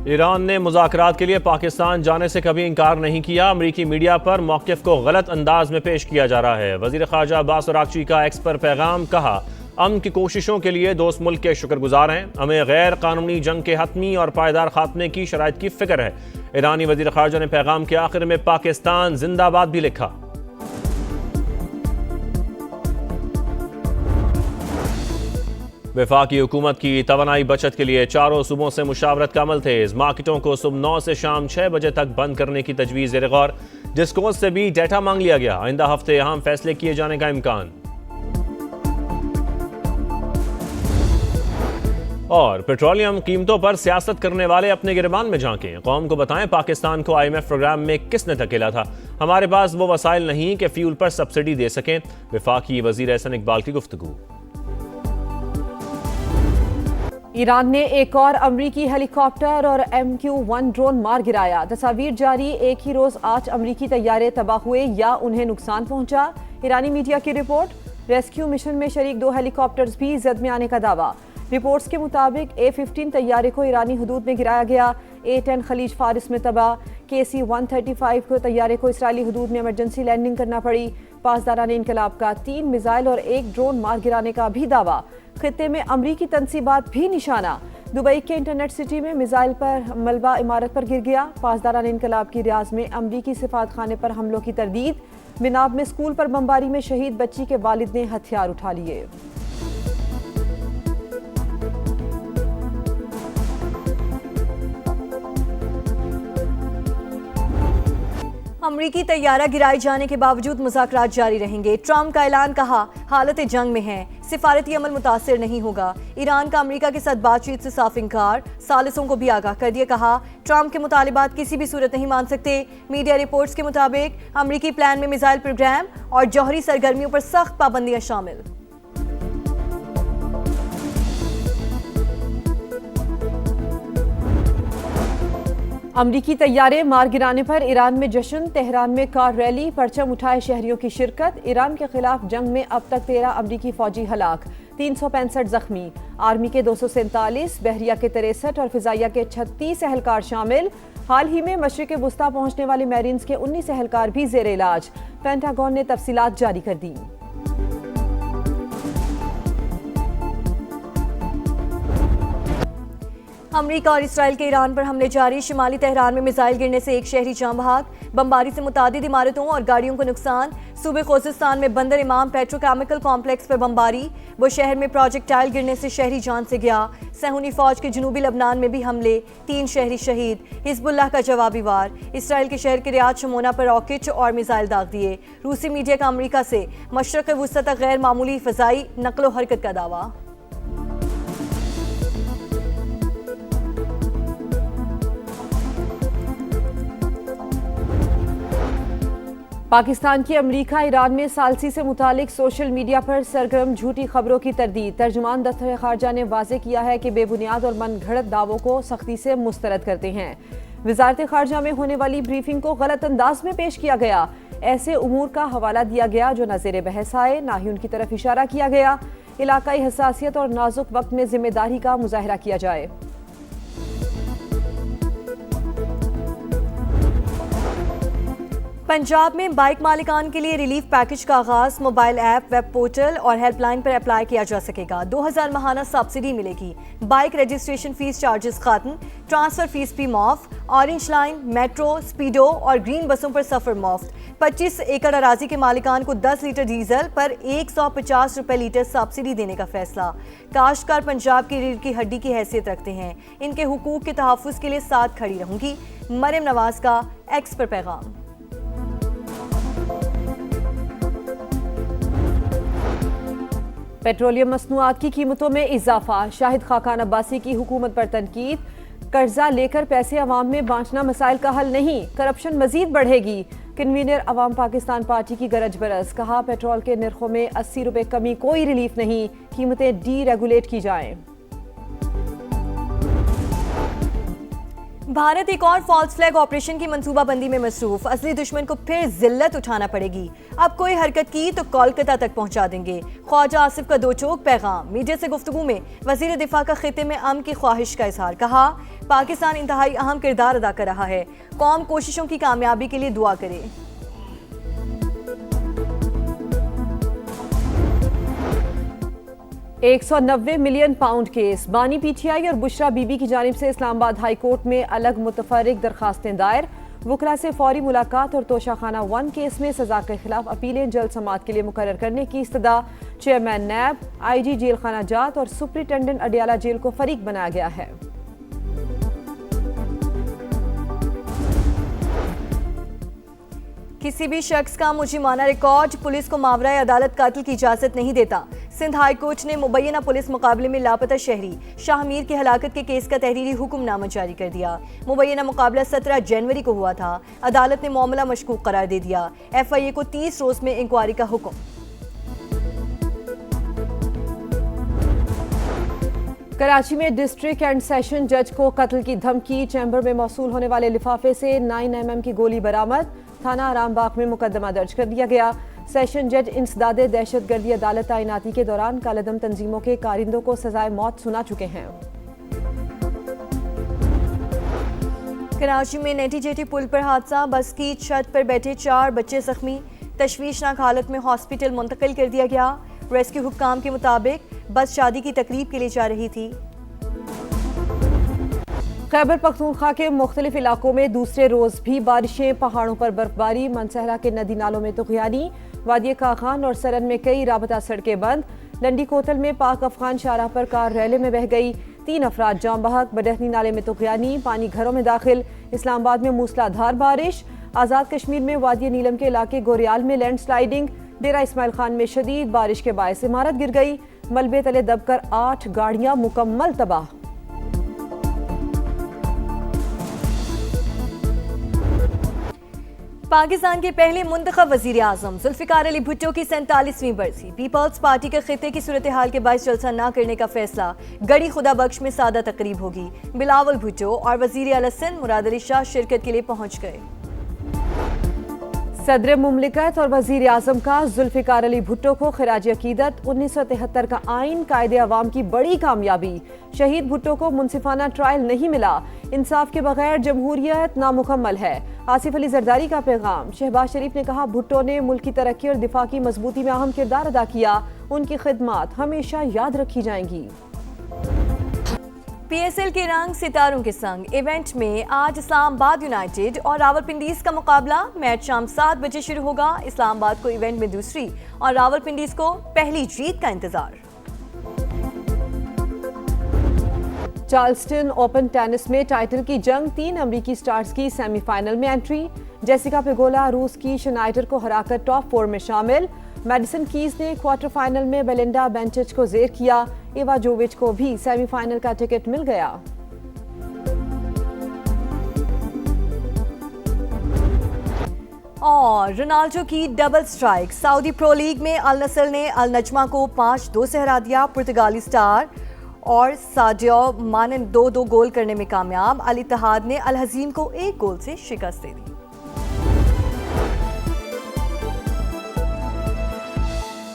Iran ने मुज़ाकरात के लिए पाकिस्तान जाने से कभी इंकार नहीं किया। अमरीकी मीडिया पर मौक़िफ़ को गलत अंदाज में पेश किया जा रहा है। वज़ीर ख़ारजा अब्बास अराग़ची का एक्स पर पैगाम, कहा अमन की कोशिशों के लिए दोस्त मुल्क के शुक्रगुजार हैं। हमें गैर कानूनी जंग के हतमी और पायदार खात्मे की शराइत की फ़िक्र है। ईरानी वज़ीर ख़ारजा ने पैगाम के आखिर में पाकिस्तान जिंदाबाद भी लिखा। वफाकी हुकूमत की तवानाई बचत के लिए चारों सूबों से मुशावरत का अमल तेज। मार्केटों को सुबह 9 से शाम 6 बजे तक बंद करने की तजवीज़ ज़ेर गौर। डिस्कोर्स से भी डेटा मांग लिया गया। आइंदा हफ्ते अहम फैसले किए जाने का इम्कान। और पेट्रोलियम कीमतों पर सियासत करने वाले अपने गिरबान में झांकें। कौम को बताएं पाकिस्तान को IMF प्रोग्राम में किसने धकेला था। हमारे पास वो वसाइल नहीं कि फ्यूल पर सब्सिडी दे सकें। वफाकी वज़ीर एहसन इकबाल की गुफ्तगू। ईरान ने एक और अमरीकी हेलीकॉप्टर और MQ-1 ड्रोन मार गिराया। तस्वीर जारी। एक ही रोज 8 अमरीकी तैयारे तबाह हुए या उन्हें नुकसान पहुंचा। ईरानी मीडिया की रिपोर्ट। रेस्क्यू मिशन में शरीक 2 हेलीकॉप्टर्स भी जद में आने का दावा। रिपोर्ट्स के मुताबिक A-15 तैयारे को ईरानी हदूद में गिराया गया। A-10 खलीज फारिस में तबाह। KC-135 को तैयारे को इसराइली हदूद में इमरजेंसी लैंडिंग करना पड़ी। पासदारान इनकलाब का 3 मिसाइल और 1 ड्रोन मार गिराने का भी दावा। खित्ते में अमरीकी तनसीबात भी निशाना। दुबई के इंटरनेट सिटी में मिसाइल पर मलबा इमारत पर गिर गया। पासदारान इनकलाब की रियाज में अमरीकी सिफात खाने पर हमलों की तरदीद। मिनाब में स्कूल पर बमबारी में शहीद बच्ची के वालिद ने हथियार उठा लिए। अमरीकी तैयारा गिराए जाने के बावजूद मुज़ाकरात जारी रहेंगे। ट्रंप का ऐलान, कहा हालत जंग में है, सिफारती अमल मुतासिर नहीं होगा। ईरान का अमरीका के साथ बातचीत से साफ इंकार। सालिसों को भी आगाह कर दिया, कहा ट्रंप के मुतालिबात किसी भी सूरत नहीं मान सकते। मीडिया रिपोर्ट्स के मुताबिक अमरीकी प्लान में मिसाइल प्रोग्राम और जौहरी सरगर्मियों पर सख्त पाबंदियां शामिल। अमरीकी तैयारे मार गिराने पर ईरान में जश्न। तेहरान में कार रैली, परचम उठाए शहरियों की शिरकत। ईरान के खिलाफ जंग में अब तक 13 अमरीकी फौजी हलाक, 365 जख्मी। आर्मी के 247, बहरिया के 63 और फिजाइया के 36 एहलकार शामिल। हाल ही में मशरिक वुस्ता पहुंचने वाले मैरीन्स के 19 एहलकार भी जेर इलाज। पेंटागन ने तफसीलात जारी कर दी। अमरीका और इसराइल के ईरान पर हमले जारी। शिमाली तेहरान में मिसाइल गिरने से एक शहरी जान बहक। बमबारी से मुतादिद इमारतों और गाड़ियों को नुकसान। सूबे खोजिस्तान में बंदर इमाम पेट्रोकेमिकल कॉम्प्लेक्स पर बमबारी। वो शहर में प्रोजेक्टाइल गिरने से शहरी जान से गया। सहूनी फौज के जनूबी लबनान में भी हमले, 3 शहरी शहीद। हिजबुल्लाह का जवाबी वार। इसराइल के शहर के रियाद शमोना पर रॉकेट और मिसाइल दाग दिए। रूसी मीडिया का अमरीका से मशरक़ वुस्ता तक गैर मामूली फ़ज़ाई नकलो हरकत का दावा। पाकिस्तान की अमरीका ईरान में सालसी से मुतालिक सोशल मीडिया पर सरगर्म झूठी खबरों की तरदीद। तर्जुमान दफ्तर खारजा ने वाज़ेह किया है कि बेबुनियाद और मन घड़त दावों को सख्ती से मुस्तरद करते हैं। वजारत खारजा में होने वाली ब्रीफिंग को गलत अंदाज में पेश किया गया। ऐसे उमूर का हवाला दिया गया जो नज़ीर बहस आए, ना ही उनकी तरफ इशारा किया गया। इलाकाई हसासियत और नाजुक वक्त में जिम्मेदारी का मुजाहरा किया जाए। पंजाब में बाइक मालिकान के लिए रिलीफ पैकेज का आगाज। मोबाइल ऐप, वेब पोर्टल और हेल्पलाइन पर अप्लाई किया जा सकेगा। 2000 माहाना सब्सिडी मिलेगी। बाइक रजिस्ट्रेशन फीस चार्जेस खत्म। ट्रांसफर फीस भी मुफ्त। ऑरेंज लाइन, मेट्रो, स्पीडो और ग्रीन बसों पर सफर मुफ्त। 25 एकड़ अराजी के मालिकान को 10 लीटर डीजल पर 150 रुपए लीटर सब्सिडी देने का फैसला। काश्तकार पंजाब की रीढ़ की हड्डी की हैसियत रखते हैं। इनके हुकूक के तहफ़्फ़ुज़ के लिए साथ खड़ी रहूंगी। मरियम नवाज का एक्स पर पैगाम। पेट्रोलियम मसनूआत की कीमतों में इजाफा। शाहिद खाकान अब्बासी की हुकूमत पर तनकीद। कर्जा लेकर पैसे अवाम में बांटना मसाइल का हल नहीं, करप्शन मजीद बढ़ेगी। कन्वीनर अवाम पाकिस्तान पार्टी की गरज बरस। कहा पेट्रोल के निर्खों में 80 रुपए कमी कोई रिलीफ नहीं, कीमतें डी रेगुलेट की जाएं। भारत एक और फॉल्स फ्लैग ऑपरेशन की मंसूबाबंदी में मसरूफ। असली दुश्मन को फिर जिल्लत उठाना पड़ेगी। अब कोई हरकत की तो कोलकाता तक पहुंचा देंगे। ख्वाजा आसिफ का दो चौक पैगाम। मीडिया से गुफ्तगू में वजीर दिफा का खिते में अमन की ख्वाहिश का इजहार। कहा, पाकिस्तान इंतहाई अहम किरदार अदा कर रहा है। कौम कोशिशों की कामयाबी के लिए दुआ करे। 190 मिलियन पाउंड केस। बानी पीटीआई और बुशरा बीबी की जानिब से इस्लामाबाद हाई कोर्ट में अलग मुतफर्रिक दरखास्तें दायर। वकला से फौरी मुलाकात और तोशाखाना 1 केस में सजा के खिलाफ अपीलें जल्द समाअत के लिए मुकर्रर करने की इस्तदा। चेयरमैन नैब, IG जेल खाना जात और सुप्रिटेंडेंट अडियाला जेल को फरीक बनाया गया है। किसी भी शख्स का मुजरिमाना रिकॉर्ड पुलिस को मावराए अदालत कातिल की इजाजत नहीं देता। सिंध हाई कोर्ट ने मुबैना पुलिस मुकाबले में लापता शहरी शाहमीर की हलाकत के केस का तहरीरी हुक्मनामा जारी कर दिया। मुबैना मुकाबला 17 जनवरी को हुआ था। अदालत ने मामला मशकूक करार दे दिया। FIA को 30 रोज में इंक्वायरी का हुक्म। कराची में डिस्ट्रिक्ट एंड सेशन जज को कत्ल की धमकी। चैम्बर में मौसूल होने वाले लिफाफे से 9mm की गोली बरामद। थाना आरामबाग में मुकदमा दर्ज कर दिया गया। सेशन जज इंसदादे दहशतगर्दी अदालत तैनाती के दौरान कालेदम तंजीमों के कारिंदों को सजाए मौत सुना चुके हैं। कराची में नेटी जेटी पुल पर हादसा। बस की छत पर बैठे 4 बच्चे जख्मी। तशवीशनाक हालत में हॉस्पिटल मुंतकिल कर दिया गया। रेस्क्यू हुक्काम के मुताबिक बस शादी की तकरीब के लिए जा रही थी। खैबर पख्तूनख्वा के मुख्तलिफ इलाकों में दूसरे रोज भी बारिशें। पहाड़ों पर बर्फबारी। मनसहरा के नदी नालों में तुग़यानी। वादी काखान और सरन में कई राबता सड़कें बंद। लंडी कोतल में पाक अफगान शाहराह पर कार रैले में बह गई। 3 अफराद जाम बहक। बडहनी नाले में तुग़यानी। पानी घरों में दाखिल। इस्लामाबाद में मूसलाधार बारिश। आज़ाद कश्मीर में वादी नीलम के इलाके गोरियाल में लैंडस्लाइडिंग। डेरा इस्माइल खान में शदीद बारिश के बायस इमारत गिर गई। मलबे तले दबकर 8 गाड़ियां मुकम्मल तबाह। पाकिस्तान के पहले मुंतखब वजीर आजम जुल्फिकार अली भुट्टो की 47वीं बरसी। पीपल्स पार्टी के खिते की सूरत हाल के बायस जलसा न करने का फैसला। गढ़ी खुदा बख्श में सादा तकरीब होगी। बिलावल भुट्टो और वजीर आला सिंध मुराद अली शाह शिरकत के लिए पहुंच गए। सदर मुमलिकत और वजीर आजम का जुल्फिकार अली भुट्टो को खिराज अकीदत। 1973 का आइन कायदे अवाम की बड़ी कामयाबी। शहीद भुट्टो को मुनसिफाना ट्रायल नहीं मिला। इंसाफ के बगैर जमहूरियत नामुकम्मल है। आसिफ अली जरदारी का पैगाम। शहबाज शरीफ ने कहा, भुट्टो ने मुल्क की तरक्की और दिफा की मजबूती में अहम किरदार अदा किया। उनकी खिदमत हमेशा याद रखी जाएंगी। PSL के रंग सितारों के संग इवेंट में आज इस्लामाबाद यूनाइटेड और रावलपिंडीज का मुकाबला। मैच शाम 7 बजे शुरू होगा। इस्लामाबाद को इवेंट में दूसरी और रावलपिंडीज को पहली जीत का इंतजार। चार्ल्सटन ओपन टेनिस में टाइटल की जंग। 3 अमरीकी स्टार्स की सेमीफाइनल में एंट्री। जेसिका पेगोला रूस की शनाइडर को हराकर टॉप 4 में शामिल। मैडिसन कीज ने क्वार्टर फाइनल में बेलिंडा बेंचिच को जेर किया। एवा जोविच को भी सेमीफाइनल का टिकट मिल गया। और रोनाल्डो की double strike. Saudi pro league में अल नसर ने अल नजमा को 5-2 से हरा दिया। पुर्तगाली स्टार और साडियो माने 2-2 गोल करने में कामयाब। अल इत्तेहाद ने अल हजीम को 1 गोल से शिकस्त दे दी।